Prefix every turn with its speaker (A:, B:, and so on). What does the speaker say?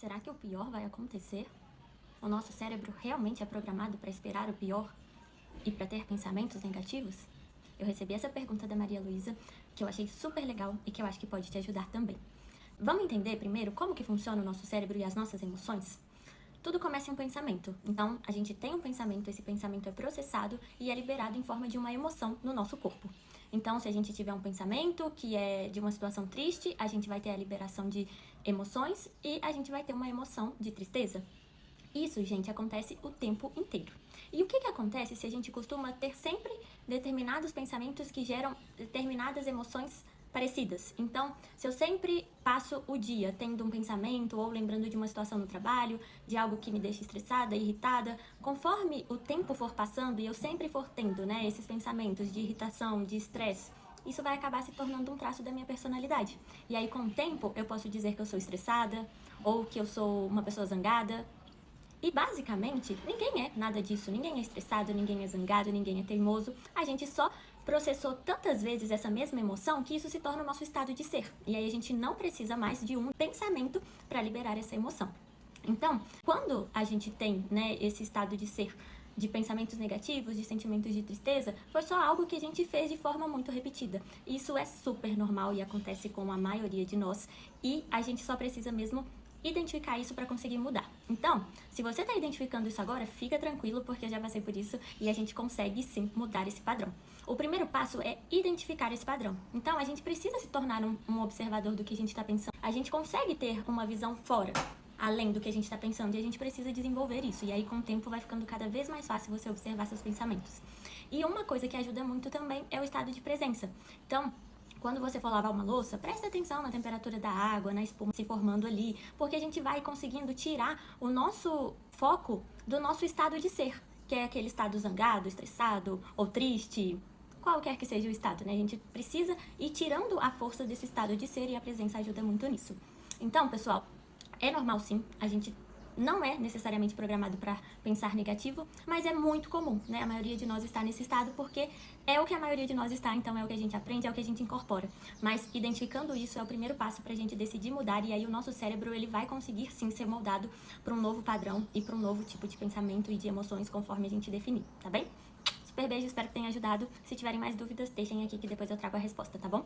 A: será que o pior vai acontecer? O nosso cérebro realmente é programado para esperar o pior e para ter pensamentos negativos? Eu recebi essa pergunta da Maria Luísa, que eu achei super legal e que eu acho que pode te ajudar também. Vamos entender primeiro como que funciona o nosso cérebro e as nossas emoções? Tudo começa em um pensamento. Então, a gente tem um pensamento, esse pensamento é processado e é liberado em forma de uma emoção no nosso corpo. Então, se a gente tiver um pensamento que é de uma situação triste, a gente vai ter a liberação de emoções e a gente vai ter uma emoção de tristeza. Isso, gente, acontece o tempo inteiro. E o que acontece se a gente costuma ter sempre determinados pensamentos que geram determinadas emoções parecidas? Então, se eu sempre passo o dia tendo um pensamento ou lembrando de uma situação no trabalho, de algo que me deixa estressada, irritada, conforme o tempo for passando e eu sempre for tendo, né, esses pensamentos de irritação, de estresse, isso vai acabar se tornando um traço da minha personalidade. E aí, com o tempo, eu posso dizer que eu sou estressada ou que eu sou uma pessoa zangada. E basicamente, ninguém é nada disso, ninguém é estressado, ninguém é zangado, ninguém é teimoso. A gente só processou tantas vezes essa mesma emoção que isso se torna o nosso estado de ser. E aí a gente não precisa mais de um pensamento para liberar essa emoção. Então, quando a gente tem, né, esse estado de ser, de pensamentos negativos, de sentimentos de tristeza, foi só algo que a gente fez de forma muito repetida. Isso é super normal e acontece com a maioria de nós. E a gente só precisa mesmo identificar isso para conseguir mudar. Então, se você está identificando isso agora, fica tranquilo, porque eu já passei por isso e a gente consegue sim mudar esse padrão. O primeiro passo é identificar esse padrão. Então, a gente precisa se tornar um observador do que a gente está pensando. A gente consegue ter uma visão fora, além do que a gente está pensando, e a gente precisa desenvolver isso. E aí, com o tempo, vai ficando cada vez mais fácil você observar seus pensamentos. E uma coisa que ajuda muito também é o estado de presença. Então, quando você for lavar uma louça, preste atenção na temperatura da água, na espuma se formando ali, porque a gente vai conseguindo tirar o nosso foco do nosso estado de ser, que é aquele estado zangado, estressado ou triste, qualquer que seja o estado, né? A gente precisa ir tirando a força desse estado de ser e a presença ajuda muito nisso. Então, pessoal, é normal sim, a gente não é necessariamente programado para pensar negativo, mas é muito comum, né? A maioria de nós está nesse estado porque é o que a maioria de nós está, então é o que a gente aprende, é o que a gente incorpora. Mas identificando isso é o primeiro passo para a gente decidir mudar, e aí o nosso cérebro ele vai conseguir sim ser moldado para um novo padrão e para um novo tipo de pensamento e de emoções conforme a gente definir, tá bem? Super beijo, espero que tenha ajudado. Se tiverem mais dúvidas, deixem aqui que depois eu trago a resposta, tá bom?